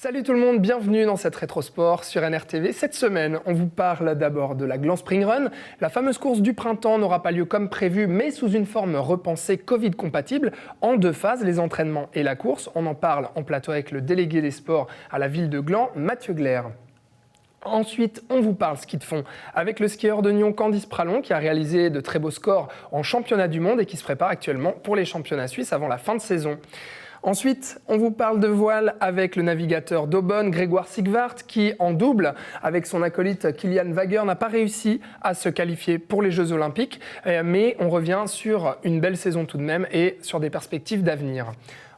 Salut tout le monde, bienvenue dans cette Rétrosport sur NRTV. Cette semaine, on vous parle d'abord de la Gland Spring Run. La fameuse course du printemps n'aura pas lieu comme prévu, mais sous une forme repensée Covid-compatible, en 2 phases, les entraînements et la course. On en parle en plateau avec le délégué des sports à la ville de Gland, Mathieu Glaire. Ensuite, on vous parle ski de fond avec le skieur de Nyon Candice Pralon qui a réalisé de très beaux scores en championnat du monde et qui se prépare actuellement pour les championnats suisses avant la fin de saison. Ensuite, on vous parle de voile avec le navigateur d'Aubonne, Grégoire Sigvart, qui, en double, avec son acolyte Kilian Wager, n'a pas réussi à se qualifier pour les Jeux Olympiques. Mais on revient sur une belle saison tout de même et sur des perspectives d'avenir.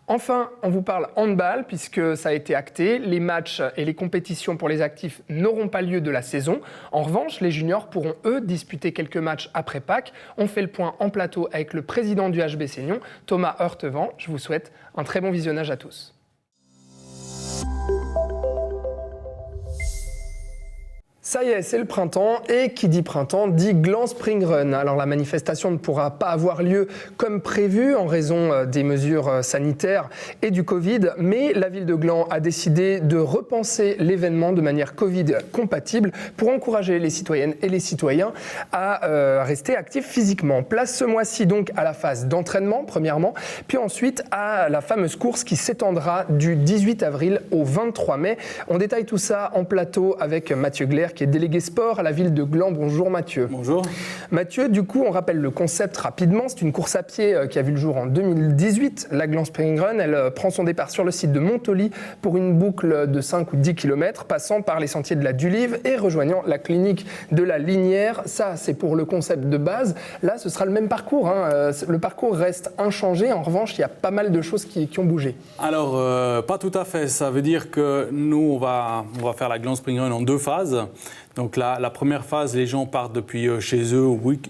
Enfin, on vous parle handball, puisque ça a été acté. Les matchs et les compétitions pour les actifs n'auront pas lieu de la saison. En revanche, les juniors pourront, eux, disputer quelques matchs après Pâques. On fait le point en plateau avec le président du HBC Nyon, Thomas Heurtevent. Je vous souhaite un très bon visionnage à tous. Ça y est, c'est le printemps et qui dit printemps dit Gland Spring Run. Alors la manifestation ne pourra pas avoir lieu comme prévu en raison des mesures sanitaires et du Covid, mais la ville de Gland a décidé de repenser l'événement de manière Covid compatible pour encourager les citoyennes et les citoyens à rester actifs physiquement. Place ce mois-ci donc à la phase d'entraînement premièrement, puis ensuite à la fameuse course qui s'étendra du 18 avril au 23 mai. On détaille tout ça en plateau avec Mathieu Glaire, qui est délégué sport à la ville de Gland. Bonjour Mathieu. Bonjour. Mathieu, du coup, on rappelle le concept rapidement. C'est une course à pied qui a vu le jour en 2018. La Gland Spring Run, elle prend son départ sur le site de Montoli pour une boucle de 5 ou 10 km, passant par les sentiers de la Dulive et rejoignant la clinique de la Linière. Ça, c'est pour le concept de base. Là, ce sera le même parcours. Le parcours reste inchangé. En revanche, il y a pas mal de choses qui ont bougé. Alors, pas tout à fait. Ça veut dire que nous, on va faire la Gland Spring Run en 2 phases. Donc la première phase, les gens partent depuis chez eux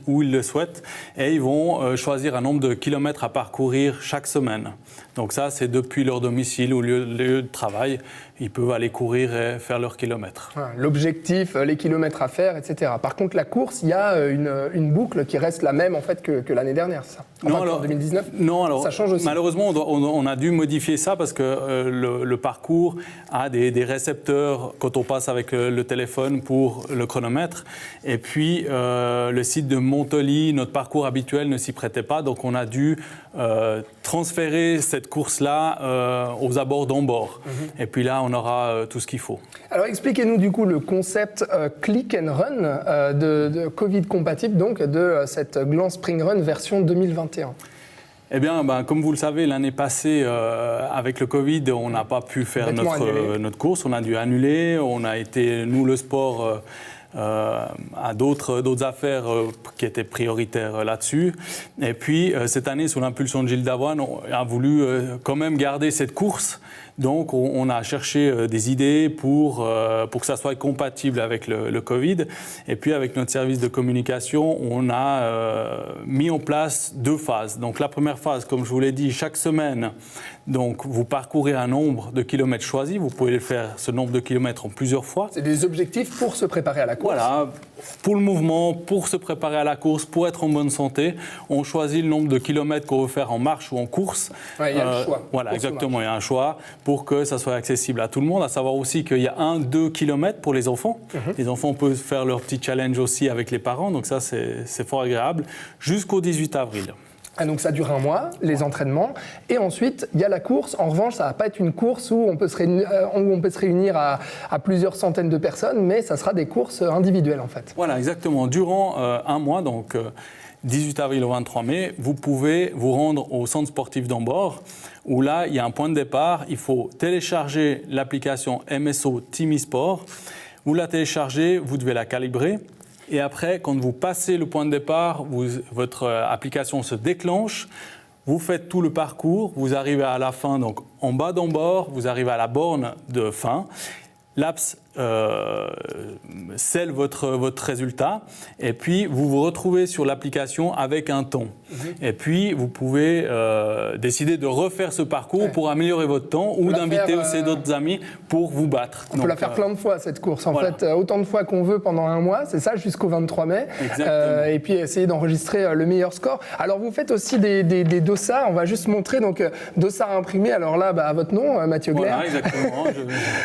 où ils le souhaitent et ils vont choisir un nombre de kilomètres à parcourir chaque semaine. Donc ça, c'est depuis leur domicile ou lieu de travail. Ils peuvent aller courir et faire leurs kilomètres. L'objectif, les kilomètres à faire, etc. Par contre, la course, il y a une boucle qui reste la même en fait que l'année dernière, ça. Non, alors, en 2019, non, alors, ça change aussi. Malheureusement, on a dû modifier ça parce que le parcours a des récepteurs quand on passe avec le téléphone pour le chronomètre. Et puis, le site de Montoli, notre parcours habituel ne s'y prêtait pas. Donc, on a dû transférer cette course-là aux abords d'Ambord. Et puis là, on aura tout ce qu'il faut. Alors, expliquez-nous du coup le concept Click and Run de Covid compatible, donc de cette Gland Spring Run version 2021. Eh bien, comme vous le savez, l'année passée, avec le Covid, on n'a pas pu faire notre course. On a dû annuler. On a été, nous, le sport, à d'autres affaires qui étaient prioritaires là-dessus. Et puis, cette année, sous l'impulsion de Gilles Davoine, on a voulu quand même garder cette course. Donc, on a cherché des idées pour que ça soit compatible avec le Covid. Et puis, avec notre service de communication, on a mis en place 2 phases. Donc, la première phase, comme je vous l'ai dit, chaque semaine, donc, vous parcourez un nombre de kilomètres choisis. Vous pouvez faire ce nombre de kilomètres en plusieurs fois. C'est des objectifs pour se préparer à la course. Voilà, pour le mouvement, pour se préparer à la course, pour être en bonne santé. On choisit le nombre de kilomètres qu'on veut faire en marche ou en course. Ouais, il y a le choix. Voilà, exactement, il y a un choix pour que ça soit accessible à tout le monde. À savoir aussi qu'il y a 1-2 kilomètres pour les enfants. Les enfants peuvent faire leur petit challenge aussi avec les parents. Donc ça, c'est fort agréable. Jusqu'au 18 avril. Ah, donc ça dure 1 mois, les entraînements, et ensuite il y a la course. En revanche, ça ne va pas être une course où on peut se réunir à plusieurs centaines de personnes, mais ça sera des courses individuelles en fait. Voilà, exactement. Durant 1 mois, donc 18 avril au 23 mai, vous pouvez vous rendre au centre sportif d'Ambord, où là, il y a un point de départ. Il faut télécharger l'application MSO Timisport. Vous la téléchargez, vous devez la calibrer. Et après, quand vous passez le point de départ, votre application se déclenche, vous faites tout le parcours, vous arrivez à la fin, donc en bas d'Ambord, vous arrivez à la borne de fin. L'axe scelle votre résultat. Et puis, vous vous retrouvez sur l'application avec un temps. Et puis, vous pouvez décider de refaire ce parcours pour améliorer votre temps ou d'inviter aussi d'autres amis pour vous battre. On peut la faire plein de fois, cette course. En fait, autant de fois qu'on veut pendant un mois, c'est ça, jusqu'au 23 mai. Et puis, essayer d'enregistrer le meilleur score. Alors, vous faites aussi des dossards. On va juste montrer. Donc, dossard imprimé. Alors là, à votre nom, Mathieu Glaire. Voilà, exactement.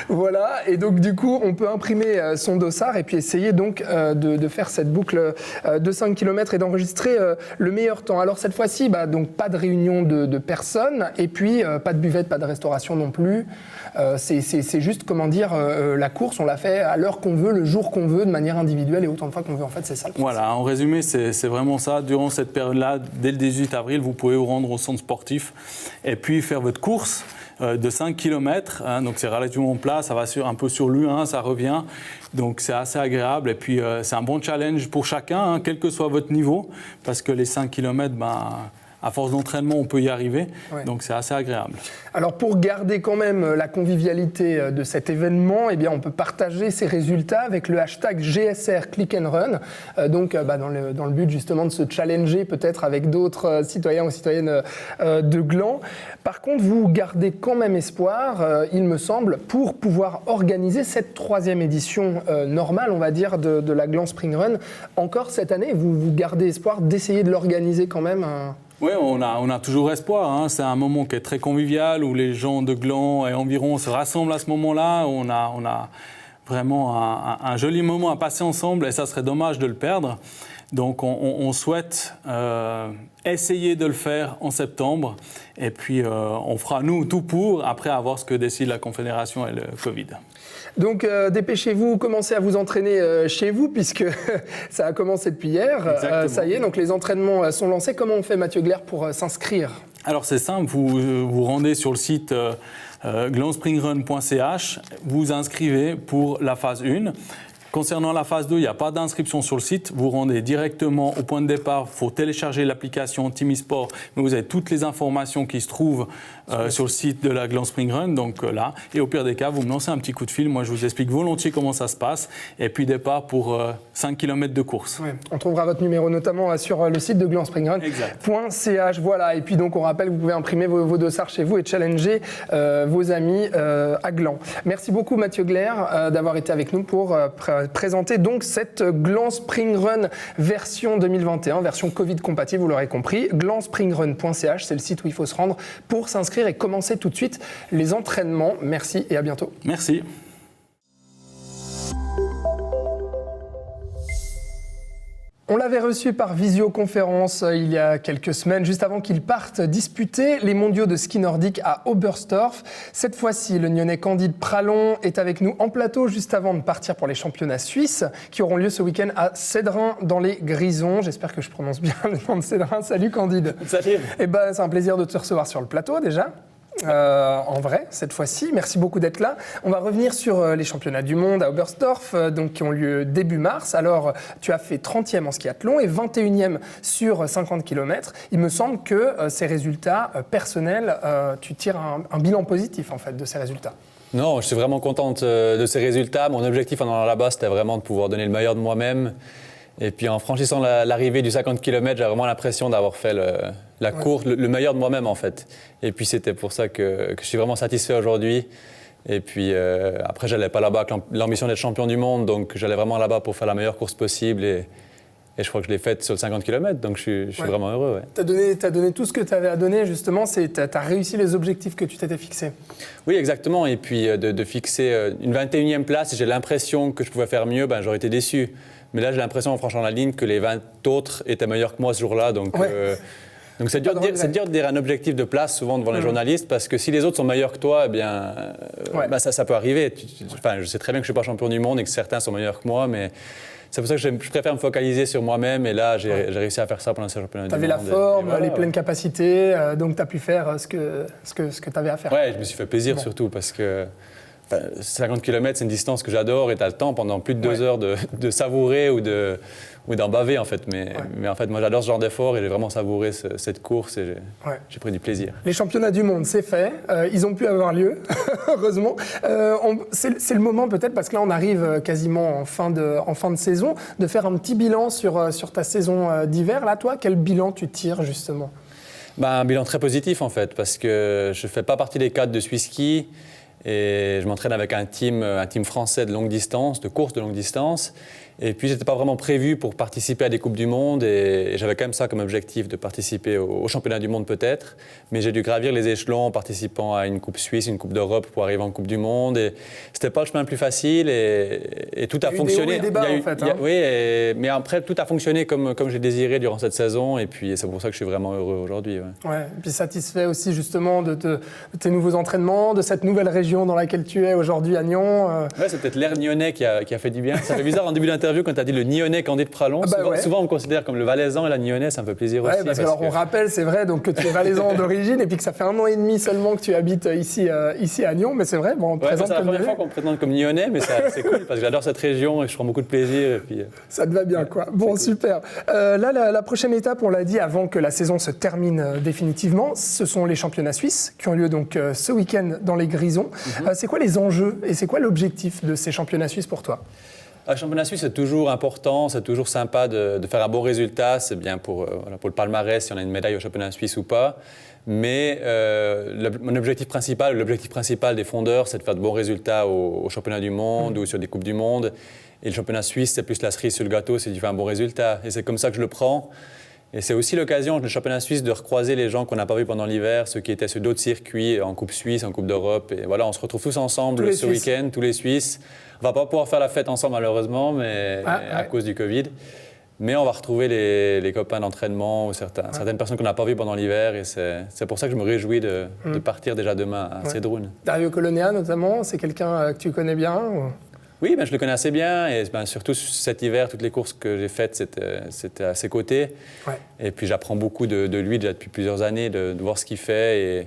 Voilà. Et donc, du coup, on peut imprimer son dossard et puis essayer donc de faire cette boucle de 5 km et d'enregistrer le meilleur temps. Alors, cette fois-ci, donc pas de réunion de personnes et puis pas de buvette, pas de restauration non plus. C'est juste, la course, on la fait à l'heure qu'on veut, le jour qu'on veut, de manière individuelle et autant de fois qu'on veut. En fait, c'est ça le principe. Voilà, en résumé, c'est vraiment ça. Durant cette période-là, dès le 18 avril, vous pouvez vous rendre au centre sportif et puis faire votre course de 5 km. Donc, c'est relativement plat, ça va un peu sur l'U1, ça revient. Donc, c'est assez agréable. Et puis, c'est un bon challenge pour chacun, quel que soit votre niveau, parce que les 5 km, à force d'entraînement, on peut y arriver. Ouais. Donc, c'est assez agréable. Alors, pour garder quand même la convivialité de cet événement, eh bien, on peut partager ses résultats avec le hashtag GSR Click and Run. Donc, dans le but justement de se challenger peut-être avec d'autres citoyens ou citoyennes de Gland. Par contre, vous gardez quand même espoir, il me semble, pour pouvoir organiser cette 3e édition normale, on va dire, de la Gland Spring Run. Encore cette année, vous gardez espoir d'essayer de l'organiser quand même Oui, on a toujours espoir. C'est un moment qui est très convivial où les gens de Gland et environ se rassemblent à ce moment-là. On a vraiment un joli moment à passer ensemble et ça serait dommage de le perdre. Donc on souhaite essayer de le faire en septembre et puis on fera nous tout pour après avoir ce que décide la Confédération et le Covid. Donc dépêchez-vous, commencez à vous entraîner chez vous puisque ça a commencé depuis hier. Ça y est, donc les entraînements sont lancés. Comment on fait, Mathieu Glaire, pour s'inscrire ? Alors c'est simple, vous rendez sur le site glandspringrun.ch, vous inscrivez pour la phase 1. Concernant la phase 2, il n'y a pas d'inscription sur le site. Vous rendez directement au point de départ. Il faut télécharger l'application TimmySport. Mais vous avez toutes les informations qui se trouvent sur le site de la Gland Spring Run. Donc là, et au pire des cas, vous me lancez un petit coup de fil. Moi, je vous explique volontiers comment ça se passe. Et puis départ pour 5 km de course. Ouais. On trouvera votre numéro notamment sur le site de glandspringrun.ch. Voilà. Et puis donc, on rappelle que vous pouvez imprimer vos dossards chez vous et challenger vos amis à Gland. Merci beaucoup, Mathieu Glaire, d'avoir été avec nous pour présenter donc cette Gland Spring Run version 2021, version Covid compatible, vous l'aurez compris. glandspringrun.ch, c'est le site où il faut se rendre pour s'inscrire et commencer tout de suite les entraînements. Merci et à bientôt. Merci. On l'avait reçu par visioconférence il y a quelques semaines, juste avant qu'il parte disputer les mondiaux de ski nordique à Oberstdorf. Cette fois-ci, le Nyonnais Candide Pralon est avec nous en plateau juste avant de partir pour les championnats suisses qui auront lieu ce week-end à Cédrin dans les Grisons. J'espère que je prononce bien le nom de Cédrin. Salut Candide. Salut. C'est un plaisir de te recevoir sur le plateau déjà. En vrai, cette fois-ci. Merci beaucoup d'être là. On va revenir sur les championnats du monde à Oberstdorf, donc qui ont lieu début mars. Alors, tu as fait 30e en skiathlon et 21e sur 50 km. Il me semble que ces résultats personnels, tu tires un bilan positif en fait de ces résultats. Non, je suis vraiment contente de ces résultats. Mon objectif en allant là-bas, c'était vraiment de pouvoir donner le meilleur de moi-même. Et puis en franchissant l'arrivée du 50 km, j'ai vraiment l'impression d'avoir fait la course, le meilleur de moi-même en fait. Et puis c'était pour ça que je suis vraiment satisfait aujourd'hui. Et puis après, j'allais pas là-bas avec l'ambition d'être champion du monde, donc j'allais vraiment là-bas pour faire la meilleure course possible. Et je crois que je l'ai faite sur le 50 km, donc je suis vraiment heureux. Ouais. Tu as donné tout ce que tu avais à donner, justement, tu as réussi les objectifs que tu t'étais fixés. Oui, exactement. Et puis de fixer une 21e place, j'ai l'impression que je pouvais faire mieux, j'aurais été déçu. Mais là, j'ai l'impression, en franchissant la ligne, que les 20 autres étaient meilleurs que moi ce jour-là. Donc c'est dur de dire un objectif de place souvent devant les journalistes, parce que si les autres sont meilleurs que toi, ça peut arriver. Je sais très bien que je ne suis pas champion du monde et que certains sont meilleurs que moi, mais c'est pour ça que je préfère me focaliser sur moi-même. Et là, j'ai réussi à faire ça pendant ces championnats du monde. Tu avais la forme, les pleines capacités, donc tu as pu faire ce que tu avais à faire. Oui, je me suis fait plaisir surtout, parce que 50 km, c'est une distance que j'adore et tu as le temps pendant plus de 2 heures de savourer ou d'en baver en fait. Mais en fait, moi j'adore ce genre d'effort et j'ai vraiment savouré cette course et j'ai pris du plaisir. Les championnats du monde, c'est fait. Ils ont pu avoir lieu, heureusement. C'est le moment peut-être, parce que là on arrive quasiment en fin de saison, de faire un petit bilan sur ta saison d'hiver. Là, toi, quel bilan tu tires justement ? Un bilan très positif en fait, parce que je ne fais pas partie des cadres de Swisski. Et je m'entraîne avec un team français de longue distance, de course de longue distance. Et puis, je n'étais pas vraiment prévu pour participer à des Coupes du Monde. Et j'avais quand même ça comme objectif, de participer au championnat du monde peut-être. Mais j'ai dû gravir les échelons en participant à une Coupe Suisse, une Coupe d'Europe pour arriver en Coupe du Monde. Et ce n'était pas le chemin le plus facile et tout a fonctionné. Il y a eu des hauts et des bas, en fait. Oui, mais après, tout a fonctionné comme j'ai désiré durant cette saison. Et puis, c'est pour ça que je suis vraiment heureux aujourd'hui. Ouais, et puis satisfait aussi justement de tes nouveaux entraînements, de cette nouvelle région dans laquelle tu es aujourd'hui à Nyon. Ouais, c'est peut-être l'air nyonnais qui a fait du bien. Ça fait bizarre en début d'interview quand tu as dit le Nyonnais Candide Pralon. Souvent, on me considère comme le Valaisan et la Nyonnais, ça me fait plaisir aussi. Parce que on rappelle, c'est vrai, donc, que tu es Valaisan d'origine et puis que ça fait 1 an et demi seulement que tu habites ici à Nyon. Mais c'est vrai, on te présente comme c'est la première fois qu'on me présente comme Nyonnais, mais c'est cool parce que j'adore cette région et je prends beaucoup de plaisir. Et puis, ça te va bien, quoi. Bon, cool. Super. Là, la prochaine étape, on l'a dit, avant que la saison se termine définitivement, ce sont les championnats suisses qui ont lieu donc ce week-end dans les Grisons. C'est quoi les enjeux et c'est quoi l'objectif de ces championnats suisses pour toi ? Le championnat suisse, c'est toujours important, c'est toujours sympa de faire un bon résultat. C'est bien pour le palmarès, si on a une médaille au championnat suisse ou pas. Mais mon objectif principal, l'objectif principal des fondeurs, c'est de faire de bons résultats au championnat du monde ou sur des coupes du monde. Et le championnat suisse, c'est plus la cerise sur le gâteau si tu fais un bon résultat. Et c'est comme ça que je le prends. Et c'est aussi l'occasion, le championnat suisse, de recroiser les gens qu'on n'a pas vus pendant l'hiver, ceux qui étaient sur d'autres circuits, en Coupe Suisse, en Coupe d'Europe. Et voilà, on se retrouve tous ensemble ce week-end, tous les Suisses. On ne va pas pouvoir faire la fête ensemble, malheureusement, mais à cause du Covid. Mais on va retrouver les copains d'entraînement ou certaines personnes qu'on n'a pas vues pendant l'hiver. Et c'est pour ça que je me réjouis de partir déjà demain à Sedrun. Dario Colonnea, notamment, c'est quelqu'un que tu connais bien ou... Oui, je le connais assez bien et surtout cet hiver, toutes les courses que j'ai faites, c'était à ses côtés. Ouais. Et puis j'apprends beaucoup de lui déjà depuis plusieurs années, de voir ce qu'il fait.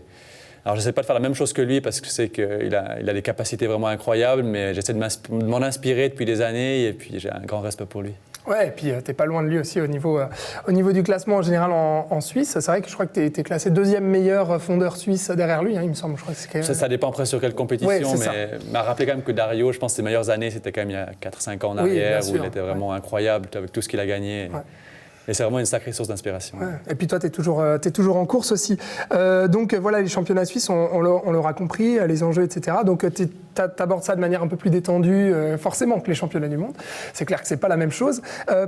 Alors je n'essaie pas de faire la même chose que lui parce que je sais qu'il a des capacités vraiment incroyables, mais j'essaie de m'en inspirer depuis des années et puis j'ai un grand respect pour lui. Ouais, et puis t'es pas loin de lui aussi au niveau du classement en général en Suisse. C'est vrai que je crois que t'es classé 2e meilleur fondeur suisse derrière lui, il me semble. Je crois que c'est quand même... Ça dépend après sur quelle compétition, mais m'a rappelé quand même que Dario, je pense que ses meilleures années, c'était quand même il y a 4-5 ans en arrière, où il était vraiment incroyable avec tout ce qu'il a gagné. Ouais. Et c'est vraiment une sacrée source d'inspiration. Ouais. Et puis toi, tu es toujours en course aussi. Donc voilà, les championnats suisses, on l'aura compris, les enjeux, etc. Donc tu abordes ça de manière un peu plus détendue, forcément, que les championnats du monde. C'est clair que c'est pas la même chose.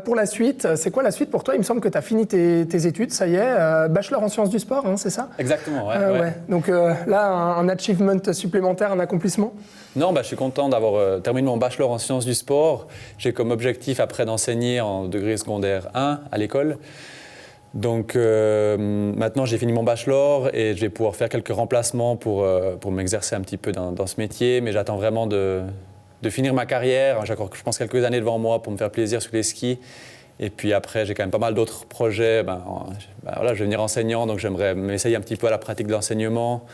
Pour la suite, c'est quoi la suite pour toi ? Il me semble que tu as fini tes études, ça y est, bachelor en sciences du sport, c'est ça ? Exactement, ouais. Donc là, un achievement supplémentaire, un accomplissement ? Non, je suis content d'avoir terminé mon bachelor en sciences du sport. J'ai comme objectif après d'enseigner en degré secondaire 1 à l'école. Donc maintenant, j'ai fini mon bachelor et je vais pouvoir faire quelques remplacements pour m'exercer un petit peu dans ce métier. Mais j'attends vraiment de finir ma carrière. J'ai encore, je pense, quelques années devant moi pour me faire plaisir sur les skis. Et puis après, j'ai quand même pas mal d'autres projets. Voilà, je vais devenir enseignant, donc j'aimerais m'essayer un petit peu à la pratique de l'enseignement.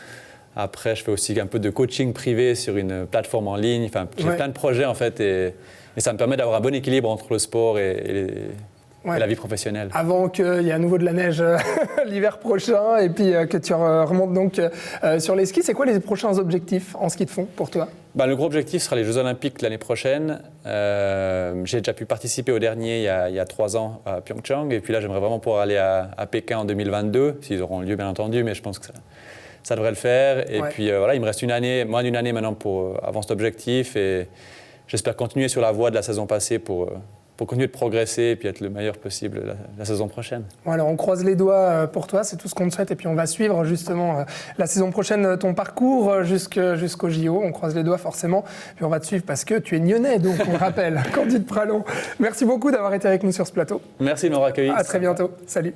Après, je fais aussi un peu de coaching privé sur une plateforme en ligne. Enfin, j'ai plein de projets, en fait, et ça me permet d'avoir un bon équilibre entre le sport et la vie professionnelle. Avant qu'il y ait à nouveau de la neige l'hiver prochain et puis que tu remontes donc sur les skis, c'est quoi les prochains objectifs en ski de fond pour toi ? Le gros objectif sera les Jeux Olympiques l'année prochaine. J'ai déjà pu participer au dernier il y a 3 ans à Pyeongchang. Et puis là, j'aimerais vraiment pouvoir aller à Pékin en 2022, s'ils auront lieu, bien entendu, mais je pense que ça devrait le faire. Et puis voilà, il me reste moins d'une année maintenant avant cet objectif. Et j'espère continuer sur la voie de la saison passée pour continuer de progresser et puis être le meilleur possible la saison prochaine. Voilà, on croise les doigts pour toi, c'est tout ce qu'on te souhaite. Et puis on va suivre justement la saison prochaine ton parcours jusqu'au JO. On croise les doigts forcément. Puis on va te suivre parce que tu es Nyonnais, donc on le rappelle, Candide Pralon. Merci beaucoup d'avoir été avec nous sur ce plateau. Merci de m'avoir accueilli. À très bientôt. Salut.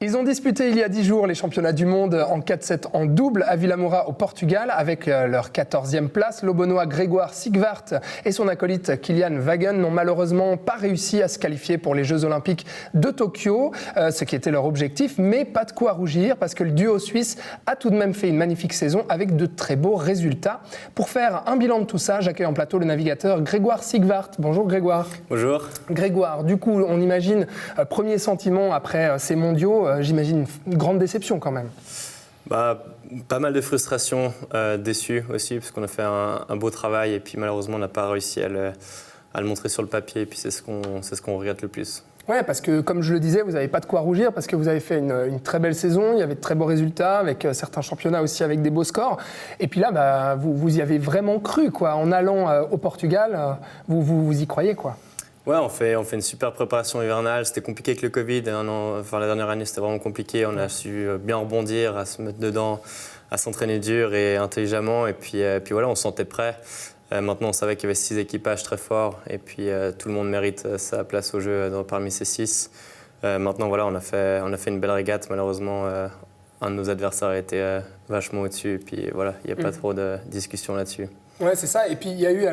Ils ont disputé il y a 10 jours les championnats du monde en 4-7 en double à Vilamoura au Portugal avec leur 14e place. L'Aubonois Grégoire Sigvart et son acolyte Kilian Wagen n'ont malheureusement pas réussi à se qualifier pour les Jeux Olympiques de Tokyo, ce qui était leur objectif, mais pas de quoi rougir parce que le duo suisse a tout de même fait une magnifique saison avec de très beaux résultats. Pour faire un bilan de tout ça, j'accueille en plateau le navigateur Grégoire Sigvart. Bonjour Grégoire. Bonjour. Grégoire, du coup, on imagine, premier sentiment après ces mondiaux, j'imagine une grande déception quand même. Pas mal de frustration, déçu aussi, parce qu'on a fait un beau travail et puis malheureusement on n'a pas réussi à le montrer sur le papier et puis c'est ce qu'on regrette le plus. Ouais, parce que comme je le disais, vous n'avez pas de quoi rougir parce que vous avez fait une très belle saison, il y avait de très beaux résultats avec certains championnats aussi avec des beaux scores. Et puis là, vous y avez vraiment cru, quoi. En allant au Portugal, vous y croyez, quoi. Ouais, on fait une super préparation hivernale. C'était compliqué avec le Covid. La dernière année, c'était vraiment compliqué. On a su bien rebondir, à se mettre dedans, à s'entraîner dur et intelligemment. Et puis voilà, on se sentait prêt. Maintenant, on savait qu'il y avait 6 équipages très forts. Et puis tout le monde mérite sa place au jeu parmi ces 6. Maintenant, voilà, on a fait une belle régate. Malheureusement, un de nos adversaires était vachement au-dessus. Et puis voilà, il n'y a pas trop de discussion là-dessus. Ouais, c'est ça. Et puis il y a eu,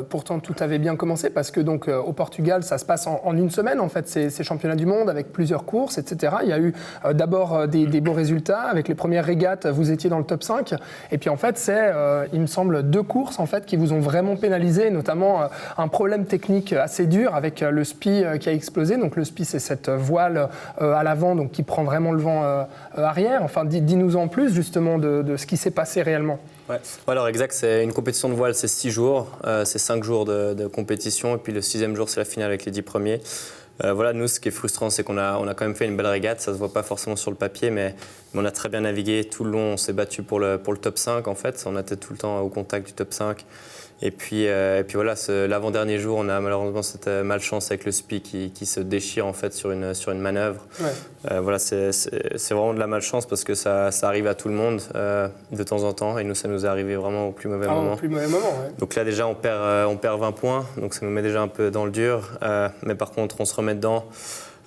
pourtant tout avait bien commencé parce que donc au Portugal, ça se passe en une semaine en fait, ces championnats du monde avec plusieurs courses, etc. Il y a eu d'abord des beaux résultats. Avec les premières régates, vous étiez dans le top 5. Et puis en fait, c'est, il me semble, 2 courses en fait qui vous ont vraiment pénalisé, notamment un problème technique assez dur avec le SPI qui a explosé. Donc le SPI, c'est cette voile à l'avant donc qui prend vraiment le vent arrière. Enfin, dis-nous en plus justement de ce qui s'est passé réellement. Ouais. Alors exact, c'est une compétition de voile, c'est 6 jours, c'est 5 jours de compétition et puis le 6e jour c'est la finale avec les 10 premiers. Voilà, nous ce qui est frustrant c'est qu'on a quand même fait une belle régate, ça se voit pas forcément sur le papier mais on a très bien navigué, tout le long on s'est battu pour le top 5 en fait, on était tout le temps au contact du top 5. Et puis voilà, l'avant-dernier jour, on a malheureusement cette malchance avec le SPI qui se déchire en fait sur une manœuvre. Ouais. Voilà, c'est vraiment de la malchance parce que ça arrive à tout le monde de temps en temps. Et nous, ça nous est arrivé vraiment au plus mauvais moment. Au plus mauvais moment, ouais. Donc là, déjà, on perd 20 points. Donc ça nous met déjà un peu dans le dur. Mais par contre, on se remet dedans.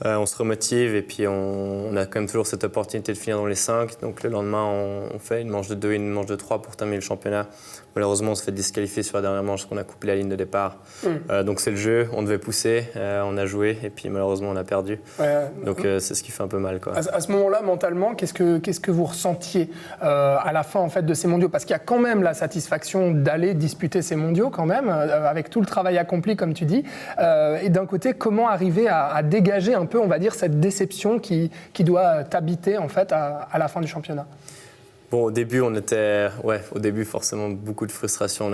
On se remotive et puis on a quand même toujours cette opportunité de finir dans les 5. Donc le lendemain, on fait une manche de 2 et une manche de 3 pour terminer le championnat. Malheureusement, on se fait disqualifier sur la dernière manche parce qu'on a coupé la ligne de départ. Donc c'est le jeu, on devait pousser, on a joué et puis malheureusement, on a perdu. Ouais. Donc c'est ce qui fait un peu mal, quoi. À ce moment-là, mentalement, qu'est-ce que vous ressentiez à la fin en fait, de ces mondiaux? Parce qu'il y a quand même la satisfaction d'aller disputer ces mondiaux quand même, avec tout le travail accompli, comme tu dis. Et d'un côté, comment arriver à dégager un peu, on va dire, cette déception qui doit t'habiter en fait à la fin du championnat? Bon, au début, forcément beaucoup de frustration.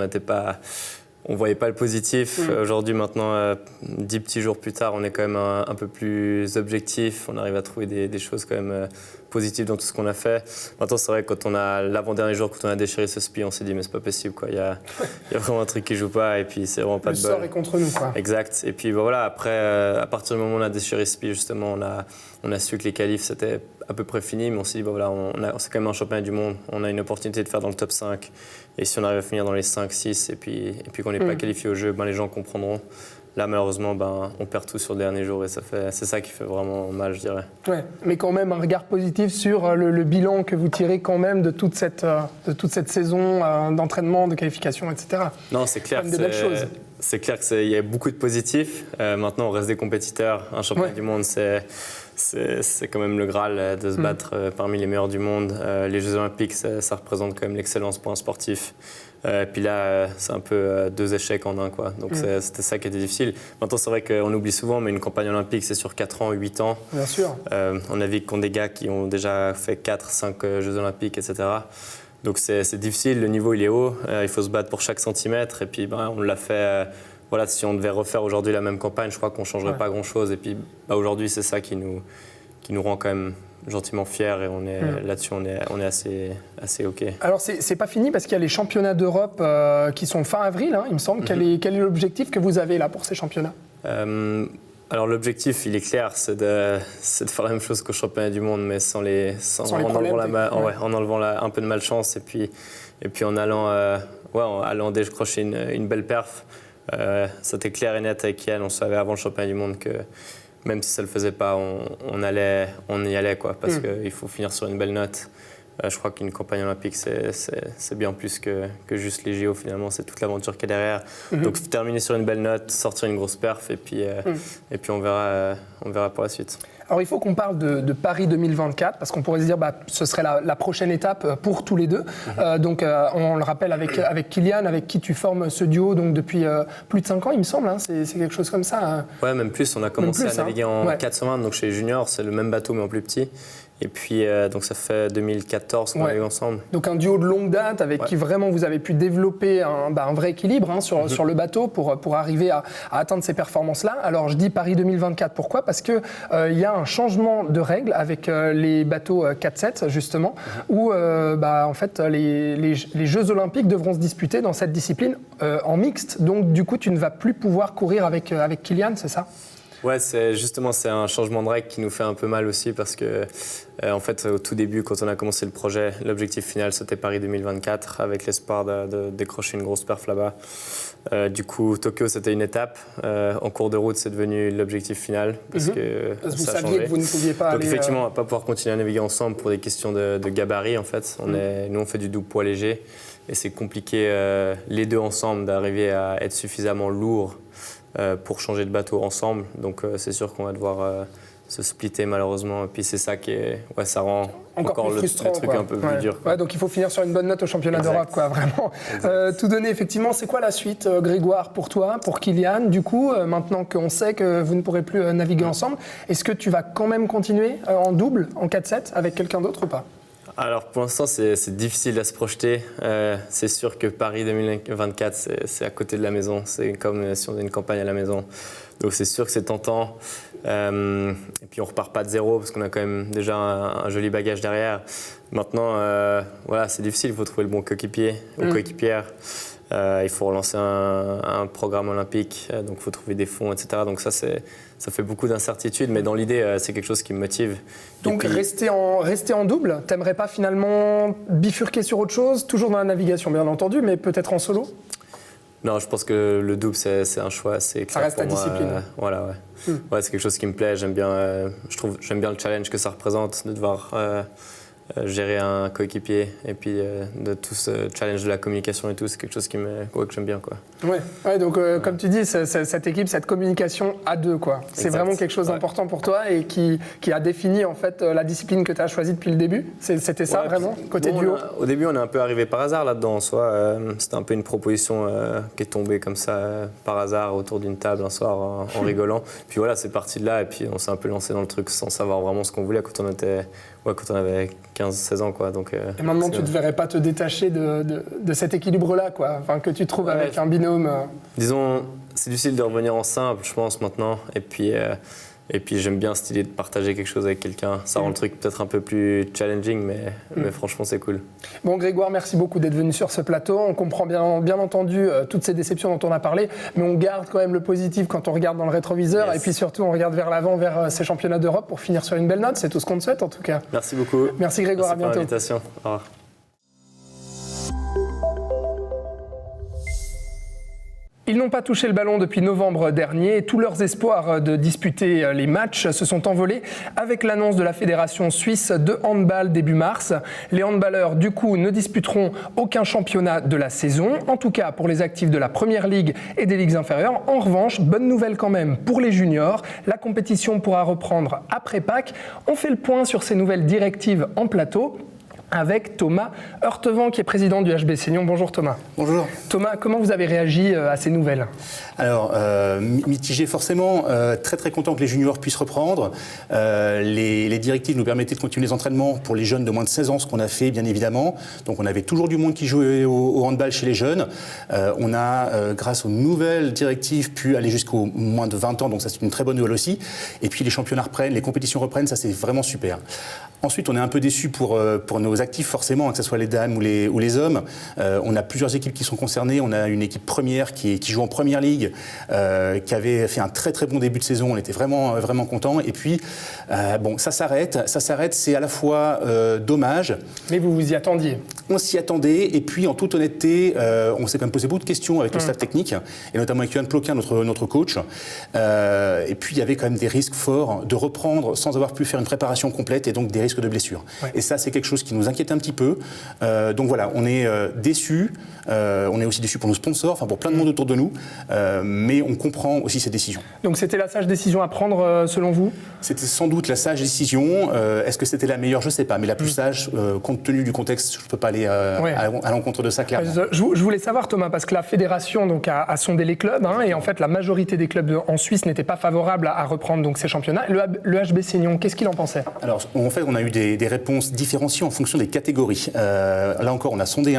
On voyait pas le positif. Aujourd'hui, maintenant, 10 petits jours plus tard, on est quand même un peu plus objectif. On arrive à trouver des choses quand même positives dans tout ce qu'on a fait. Maintenant, c'est vrai que quand on a l'avant-dernier jour, quand on a déchiré ce SPI, on s'est dit mais c'est pas possible, quoi. Il y a vraiment un truc qui joue pas et puis c'est vraiment pas de bol. Le sort est contre nous, quoi. Exact. Et puis voilà, après, à partir du moment où on a déchiré ce SPI, justement, on a su que les qualifs c'était à peu près fini, mais on s'est dit voilà, c'est quand même un championnat du monde. On a une opportunité de faire dans le top 5. Et si on arrive à finir dans les 5, 6 et puis qu'on n'est pas qualifié au jeu, les gens comprendront. Là, malheureusement, on perd tout sur le dernier jour et c'est ça qui fait vraiment mal, je dirais. Ouais, mais quand même un regard positif sur le bilan que vous tirez quand même de toute cette saison d'entraînement, de qualification, etc. Non, c'est clair. Des belles choses. C'est clair qu'il y a beaucoup de positifs. Maintenant, on reste des compétiteurs. Un championnat du monde, c'est quand même le Graal de se battre parmi les meilleurs du monde. Les Jeux Olympiques, ça représente quand même l'excellence pour un sportif. Et puis là, c'est un peu 2 échecs en un, quoi. Donc c'était ça qui était difficile. Maintenant, c'est vrai qu'on oublie souvent, mais une campagne olympique, c'est sur 4 ans, 8 ans. Bien sûr. On navigue contre des gars qui ont déjà fait 4, 5 Jeux Olympiques, etc. Donc c'est difficile, le niveau il est haut, il faut se battre pour chaque centimètre. Et puis on l'a fait, voilà, si on devait refaire aujourd'hui la même campagne, je crois qu'on ne changerait pas grand-chose. Et puis aujourd'hui, c'est ça qui nous rend quand même gentiment fiers et là-dessus on est assez OK. Alors c'est pas fini parce qu'il y a les championnats d'Europe qui sont fin avril, hein, il me semble. Quel est l'objectif que vous avez là pour ces championnats? Alors l'objectif, il est clair, c'est de faire la même chose qu'au championnat du monde, mais en enlevant un peu de malchance et puis en allant décrocher une belle perf. C'était clair et net avec Yann, on savait avant le championnat du monde même si ça le faisait pas, on y allait quoi, parce qu'il faut finir sur une belle note. Je crois qu'une campagne olympique, c'est bien plus que juste les JO, finalement. C'est toute l'aventure qu'il y a derrière. Donc, terminer sur une belle note, sortir une grosse perf, et puis on verra pour la suite. Alors, il faut qu'on parle de Paris 2024, parce qu'on pourrait se dire ce serait la prochaine étape pour tous les deux. Donc, on le rappelle avec Kylian, avec qui tu formes ce duo donc, depuis plus de 5 ans, il me semble. Hein, c'est quelque chose comme ça. Hein. Ouais, même plus. On a commencé à naviguer en 420, donc chez les juniors, c'est le même bateau, mais en plus petit. Et puis, donc ça fait 2014 qu'on a eu ensemble. Donc un duo de longue date avec qui vraiment vous avez pu développer un vrai équilibre hein, sur le bateau pour arriver à atteindre ces performances-là. Alors je dis Paris 2024, pourquoi ? Parce qu'il y a un changement de règles avec les bateaux 4-7 justement, où en fait, les Jeux Olympiques devront se disputer dans cette discipline en mixte. Donc du coup, tu ne vas plus pouvoir courir avec Kylian, c'est ça ? Ouais, c'est un changement de règle qui nous fait un peu mal aussi parce que, en fait, au tout début, quand on a commencé le projet, l'objectif final, c'était Paris 2024 avec l'espoir de décrocher une grosse perf là-bas. Du coup, Tokyo, c'était une étape. En cours de route, c'est devenu l'objectif final parce que vous ça a saviez changé. Que vous ne pouviez pas Donc, aller... effectivement, on ne va pas pouvoir continuer à naviguer ensemble pour des questions de gabarit, en fait. Nous, on fait du double poids léger et c'est compliqué, les deux ensemble, d'arriver à être suffisamment lourds pour changer de bateau ensemble. Donc c'est sûr qu'on va devoir se splitter malheureusement. Et puis c'est ça qui est, ça rend encore le truc un peu plus dur. Ouais, donc il faut finir sur une bonne note au championnat d'Europe, quoi, vraiment. Tout donner, effectivement, c'est quoi la suite, Grégoire, pour toi, pour Kylian ? Du coup, maintenant qu'on sait que vous ne pourrez plus naviguer ensemble, est-ce que tu vas quand même continuer en double, en 4-7, avec quelqu'un d'autre ou pas ? Alors pour l'instant, c'est difficile à se projeter. C'est sûr que Paris 2024, c'est à côté de la maison. C'est comme si on faisait une campagne à la maison. Donc c'est sûr que c'est tentant. Et puis on repart pas de zéro parce qu'on a quand même déjà un joli bagage derrière. Maintenant, c'est difficile. Il faut trouver le bon coéquipier ou coéquipière. Il faut relancer un programme olympique, donc il faut trouver des fonds, etc. Donc ça fait beaucoup d'incertitudes, mais dans l'idée, c'est quelque chose qui me motive. Donc puis, rester en double, t'aimerais pas finalement bifurquer sur autre chose, toujours dans la navigation bien entendu, mais peut-être en solo ? Non, je pense que le double, c'est un choix assez clair. Ça reste ta discipline. Ouais, c'est quelque chose qui me plaît. J'aime bien le challenge que ça représente de devoir gérer un coéquipier et puis de tout ce challenge de la communication et tout, c'est quelque chose que j'aime bien, quoi. Ouais, donc comme tu dis, cette équipe, cette communication à deux, quoi. C'est vraiment quelque chose d'important pour toi et qui a défini en fait la discipline que tu as choisie depuis le début. C'était ça vraiment, côté duo. Au début, on est un peu arrivé par hasard là-dedans en soi. C'était un peu une proposition qui est tombée comme ça par hasard autour d'une table un soir en rigolant. Puis voilà, c'est parti de là et puis on s'est un peu lancé dans le truc sans savoir vraiment ce qu'on voulait quand on avait 15-16 ans, quoi. Donc, et maintenant, tu ne devrais pas te détacher de cet équilibre-là, quoi. Enfin, que tu trouves avec un binôme. Disons, c'est difficile de revenir en simple, je pense, maintenant. Et puis j'aime bien cette idée de partager quelque chose avec quelqu'un. Ça rend le truc peut-être un peu plus challenging, mais franchement, c'est cool. Bon, Grégoire, merci beaucoup d'être venu sur ce plateau. On comprend bien entendu toutes ces déceptions dont on a parlé, mais on garde quand même le positif quand on regarde dans le rétroviseur. Yes. Et puis surtout, on regarde vers l'avant, vers ces championnats d'Europe pour finir sur une belle note. C'est tout ce qu'on te souhaite, en tout cas. Merci beaucoup. Merci, Grégoire. Merci à bientôt. Pour l'invitation. Au revoir. Ils n'ont pas touché le ballon depuis novembre dernier et tous leurs espoirs de disputer les matchs se sont envolés avec l'annonce de la Fédération suisse de handball début mars. Les handballeurs, du coup, ne disputeront aucun championnat de la saison, en tout cas pour les actifs de la Première Ligue et des ligues inférieures. En revanche, bonne nouvelle quand même pour les juniors, la compétition pourra reprendre après Pâques. On fait le point sur ces nouvelles directives en plateau avec Thomas Heurtevent, qui est président du HB Seignon. Bonjour Thomas. Bonjour. Thomas, comment vous avez réagi à ces nouvelles ? Alors, mitigé forcément, très très content que les juniors puissent reprendre. Les directives nous permettaient de continuer les entraînements pour les jeunes de moins de 16 ans, ce qu'on a fait bien évidemment. Donc on avait toujours du monde qui jouait au handball chez les jeunes. On a, grâce aux nouvelles directives, pu aller jusqu'au moins de 20 ans, donc ça c'est une très bonne nouvelle aussi. Et puis les championnats reprennent, les compétitions reprennent, ça c'est vraiment super. Ensuite, on est un peu déçus pour nos actifs, forcément, que ce soit les dames ou les hommes. On a plusieurs équipes qui sont concernées. On a une équipe première qui joue en Première Ligue, qui avait fait un très très bon début de saison. On était vraiment vraiment contents. Et puis, ça s'arrête. C'est à la fois dommage. Mais vous vous y attendiez. On s'y attendait, et puis en toute honnêteté, on s'est quand même posé beaucoup de questions avec le staff technique, et notamment avec Johan Ploquin, notre coach. Et puis il y avait quand même des risques forts de reprendre sans avoir pu faire une préparation complète, et donc des risques de blessures. Ouais. Et ça, c'est quelque chose qui nous inquiète un petit peu. Donc voilà, on est déçus, on est aussi déçus pour nos sponsors, enfin pour plein de monde autour de nous, mais on comprend aussi ces décisions. Donc c'était la sage décision à prendre selon vous ? C'était sans doute la sage décision. Est-ce que c'était la meilleure ? Je ne sais pas, mais la plus sage, compte tenu du contexte, je ne peux pas aller à l'encontre de ça, clairement. Je voulais savoir, Thomas, parce que la fédération donc, a sondé les clubs, et en fait, la majorité des clubs en Suisse n'étaient pas favorables à reprendre donc, ces championnats. Le HB Seignon, qu'est-ce qu'il en pensait ? Alors, en fait, on a eu des réponses différenciées en fonction des catégories. Là encore, on a sondé,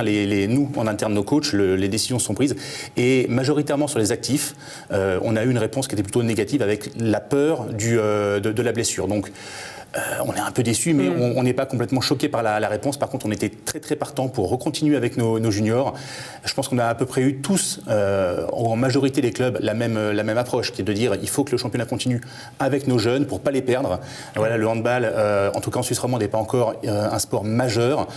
nous, en interne, nos coachs, les décisions sont prises. Et majoritairement sur les actifs, on a eu une réponse qui était plutôt négative avec la peur de la blessure. Donc, on est un peu déçus, mais on n'est pas complètement choqué par la réponse. Par contre, on était très très partant pour recontinuer avec nos juniors. Je pense qu'on a à peu près eu tous, en majorité des clubs, la même approche, qui est de dire il faut que le championnat continue avec nos jeunes pour pas les perdre. Voilà, le handball, en tout cas en Suisse romande, n'est pas encore un sport majeur.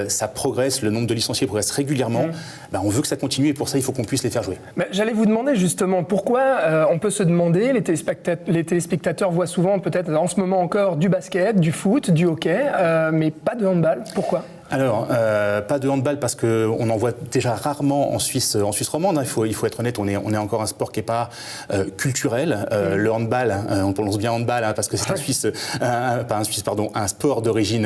Ça progresse, le nombre de licenciés progresse régulièrement. On veut que ça continue, et pour ça, il faut qu'on puisse les faire jouer. Mais j'allais vous demander justement pourquoi on peut se demander, les téléspectateurs voient souvent peut-être en ce moment encore du basket, du foot, du hockey, mais pas de handball. Pourquoi ? Alors, pas de handball parce qu'on en voit déjà rarement en Suisse romande. Il faut être honnête, on est encore un sport qui n'est pas culturel. Le handball, on prononce bien handball parce que c'est un sport d'origine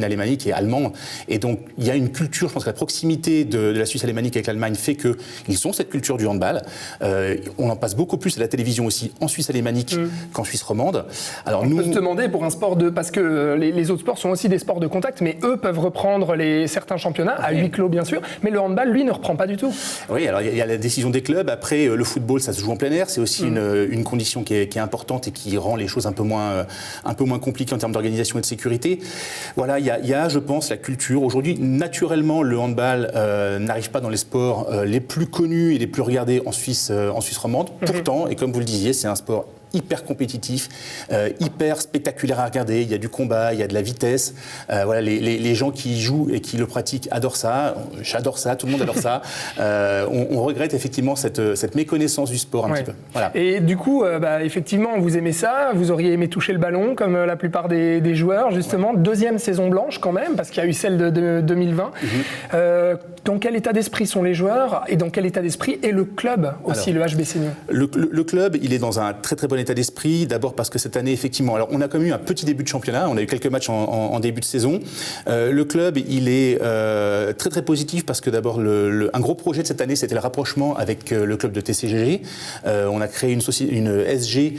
alémanique et allemand. Et donc, il y a une culture, je pense que la proximité de la Suisse alémanique avec l'Allemagne fait qu'ils ont cette culture du handball. On en passe beaucoup plus à la télévision aussi en Suisse alémanique qu'en Suisse romande. Alors, on peut se demander pour un sport parce que les autres sports sont aussi des sports de contact, mais eux peuvent reprendre certains championnats, à huis clos bien sûr, mais le handball, lui, ne reprend pas du tout. Oui, alors il y a la décision des clubs. Après, le football, ça se joue en plein air. C'est aussi une condition qui est importante et qui rend les choses un peu moins compliquées en termes d'organisation et de sécurité. Voilà, il y a, je pense, la culture. Aujourd'hui, naturellement, le handball n'arrive pas dans les sports les plus connus et les plus regardés en Suisse romande. Pourtant, et comme vous le disiez, c'est un sport hyper compétitif, hyper spectaculaire à regarder. Il y a du combat, il y a de la vitesse. Voilà, les gens qui y jouent et qui le pratiquent adorent ça. J'adore ça, tout le monde adore ça. On regrette effectivement cette méconnaissance du sport un petit peu. Voilà. Et du coup, effectivement, vous aimez ça. Vous auriez aimé toucher le ballon comme la plupart des joueurs, justement. Deuxième saison blanche quand même, parce qu'il y a eu celle de 2020. Dans quel état d'esprit sont les joueurs et dans quel état d'esprit est le club aussi, le HB Seignon ? Le club, il est dans un très très bon état d'esprit, d'abord parce que cette année, effectivement, alors on a quand même eu un petit début de championnat, on a eu quelques matchs en début de saison. Le club, il est très très positif parce que d'abord, un gros projet de cette année, c'était le rapprochement avec le club de TCGG. On a créé une SG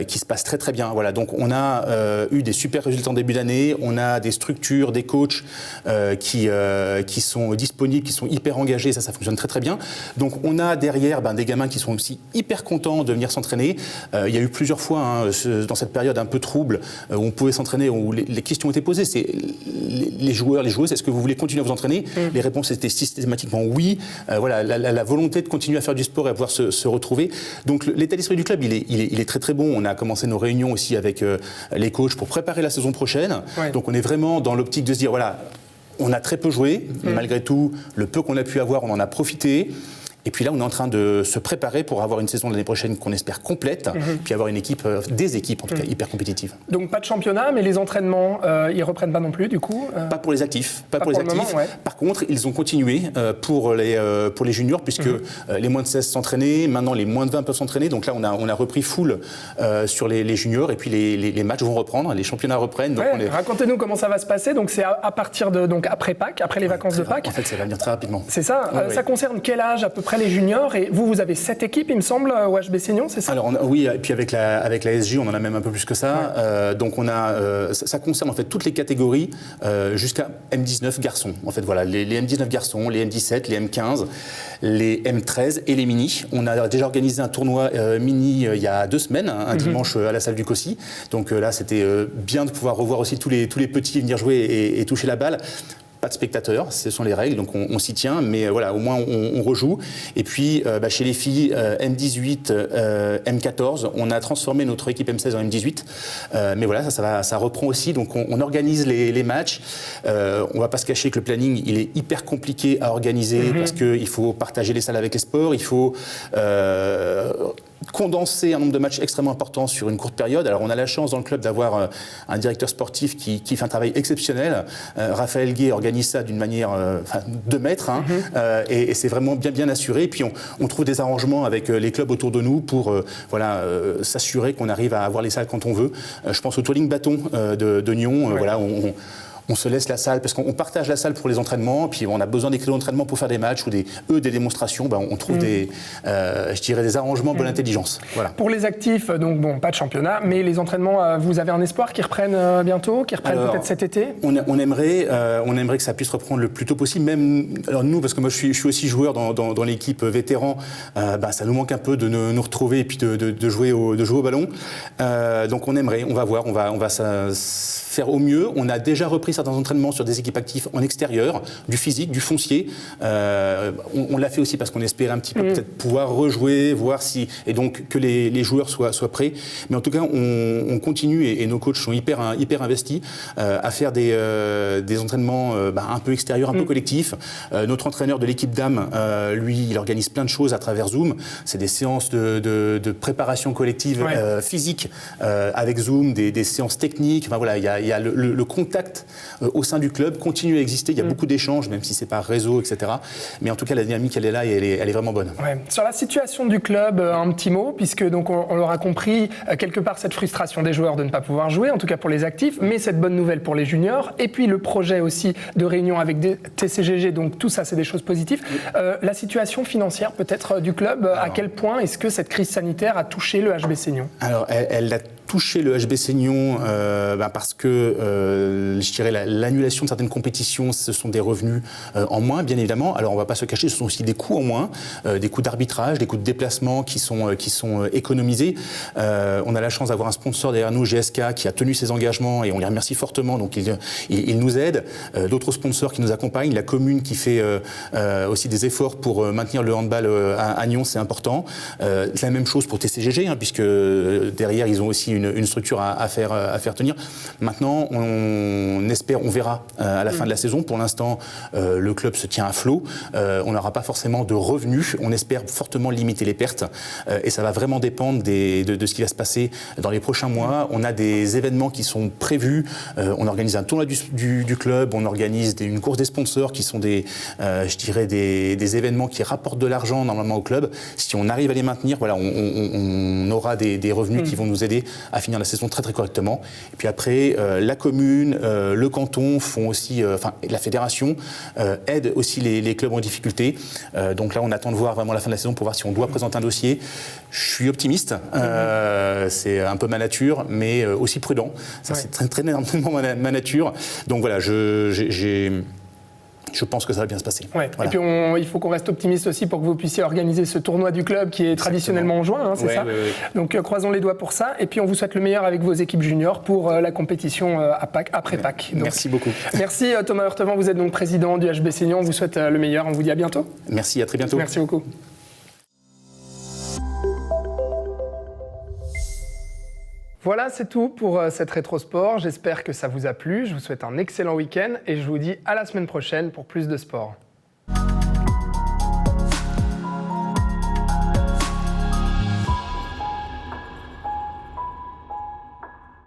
qui se passe très très bien. Voilà, donc on a eu des super résultats en début d'année, on a des structures, des coachs qui sont disponibles, qui sont hyper engagés, ça fonctionne très très bien. Donc on a derrière des gamins qui sont aussi hyper contents de venir s'entraîner. Il y a eu plusieurs fois dans cette période un peu trouble où on pouvait s'entraîner, où les questions étaient posées. C'est les joueurs, les joueuses, est-ce que vous voulez continuer à vous entraîner ? Les réponses étaient systématiquement oui. Voilà, la volonté de continuer à faire du sport et à pouvoir se retrouver. Donc l'état d'esprit du club, il est très très bon. On a commencé nos réunions aussi avec les coachs pour préparer la saison prochaine. Ouais. Donc on est vraiment dans l'optique de se dire voilà, on a très peu joué, mais malgré tout, le peu qu'on a pu avoir, on en a profité. Et puis là, on est en train de se préparer pour avoir une saison l'année prochaine qu'on espère complète, puis avoir une équipe, des équipes en tout cas, hyper compétitives. Donc pas de championnat, mais les entraînements, ils reprennent pas non plus du coup Pas pour les actifs. Pas pour les actifs. Moment, ouais. Par contre, ils ont continué pour les juniors, puisque les moins de 16 s'entraînaient, maintenant les moins de 20 peuvent s'entraîner. Donc là, on a repris full sur les juniors, et puis les matchs vont reprendre, les championnats reprennent. Donc racontez-nous comment ça va se passer. Donc c'est à partir de après Pâques, après les vacances de Pâques. En fait, ça va venir très rapidement. C'est ça. Ça concerne quel âge à peu près les juniors, et vous avez 7 équipes, il me semble, au HB Seignon, c'est ça ? Alors oui, et puis avec la SJ, on en a même un peu plus que ça. Ouais. Donc on a, ça concerne en fait toutes les catégories jusqu'à M19 garçons. En fait, voilà, les M19 garçons, les M17, les M15, les M13 et les mini. On a déjà organisé un tournoi mini il y a 2 semaines, un dimanche à la salle du Cossy. Donc là, c'était bien de pouvoir revoir aussi tous les petits venir jouer et toucher la balle. pas de spectateurs, ce sont les règles, donc on s'y tient, mais voilà, au moins on rejoue. Et puis chez les filles M18, M14, on a transformé notre équipe M16 en M18, mais voilà, ça reprend aussi, donc on organise les matchs. On va pas se cacher que le planning, il est hyper compliqué à organiser parce qu'il faut partager les salles avec les sports, il faut condenser un nombre de matchs extrêmement important sur une courte période. Alors on a la chance dans le club d'avoir un directeur sportif qui fait un travail exceptionnel. Raphaël Gué organise ça d'une manière de maître, et c'est vraiment bien assuré. Et puis on trouve des arrangements avec les clubs autour de nous pour s'assurer qu'on arrive à avoir les salles quand on veut. Je pense au Twirling Bâton de Nyon. Voilà, on se laisse la salle, parce qu'on partage la salle pour les entraînements, puis on a besoin des créneaux d'entraînement pour faire des matchs ou des démonstrations. On trouve des arrangements bonne intelligence. Voilà. Pour les actifs, donc bon, pas de championnat, mais les entraînements, vous avez un espoir qu'ils reprennent bientôt, qu'ils reprennent peut-être cet été? On aimerait que ça puisse reprendre le plus tôt possible. Même alors nous, parce que moi je suis aussi joueur dans l'équipe vétéran, ça nous manque un peu de nous retrouver et puis de jouer au ballon. Donc on aimerait, on va voir, on va faire au mieux. On a déjà repris certains entraînements sur des équipes actives en extérieur, du physique, du foncier. On l'a fait aussi parce qu'on espérait un petit peu peut-être pouvoir rejouer, voir si, et donc que les joueurs soient prêts. Mais en tout cas, on continue et nos coachs sont hyper investis à faire des entraînements un peu extérieurs, un peu collectifs. Notre entraîneur de l'équipe dames, lui, il organise plein de choses à travers Zoom. C'est des séances de préparation collective physique avec Zoom, des séances techniques. Enfin voilà, il y a le contact au sein du club continue à exister. Il y a beaucoup d'échanges, même si c'est par réseau, etc. Mais en tout cas, la dynamique, elle est là et elle est vraiment bonne. Ouais. Sur la situation du club, un petit mot, puisque donc on l'aura compris, quelque part cette frustration des joueurs de ne pas pouvoir jouer, en tout cas pour les actifs, mais cette bonne nouvelle pour les juniors, et puis le projet aussi de réunion avec des TCGG, donc tout ça, c'est des choses positives. La situation financière peut-être du club, à quel point est-ce que cette crise sanitaire a touché le HBC Nyon? Alors, elle a touché le HBC Nyon parce que je dirais l'annulation de certaines compétitions, ce sont des revenus en moins, bien évidemment. Alors on ne va pas se cacher, ce sont aussi des coûts en moins, des coûts d'arbitrage, des coûts de déplacement qui sont économisés. On a la chance d'avoir un sponsor derrière nous, GSK, qui a tenu ses engagements et on les remercie fortement, donc il nous aide. D'autres sponsors qui nous accompagnent, la commune qui fait aussi des efforts pour maintenir le handball à Nyon, c'est important. C'est la même chose pour TCGG, puisque derrière ils ont aussi une structure à faire tenir. Maintenant, on espère, on verra à la fin de la saison. Pour l'instant, le club se tient à flot. On n'aura pas forcément de revenus. On espère fortement limiter les pertes. Et ça va vraiment dépendre de ce qui va se passer dans les prochains mois. On a des événements qui sont prévus. On organise un tournoi du club. On organise une course des sponsors qui sont des événements qui rapportent de l'argent normalement au club. Si on arrive à les maintenir, voilà, on aura des revenus qui vont nous aider à finir la saison très très correctement. Et puis après, la commune, le canton font aussi, la fédération aide aussi les clubs en difficulté. Donc là, on attend de voir vraiment la fin de la saison pour voir si on doit présenter un dossier. Je suis optimiste, c'est un peu ma nature, mais aussi prudent. Ça, c'est très énormément ma nature. Donc voilà, je pense que ça va bien se passer. Ouais. Voilà. Et puis il faut qu'on reste optimiste aussi pour que vous puissiez organiser ce tournoi du club qui est traditionnellement en juin, c'est ça? Oui. Donc croisons les doigts pour ça. Et puis on vous souhaite le meilleur avec vos équipes juniors pour la compétition après Pâques. Donc, merci beaucoup. Merci Thomas Heurtevent, vous êtes donc président du HBC Nyon. On vous souhaite le meilleur. On vous dit à bientôt. Merci, à très bientôt. Merci beaucoup. Voilà, c'est tout pour cette Rétrosport. J'espère que ça vous a plu. Je vous souhaite un excellent week-end et je vous dis à la semaine prochaine pour plus de sport.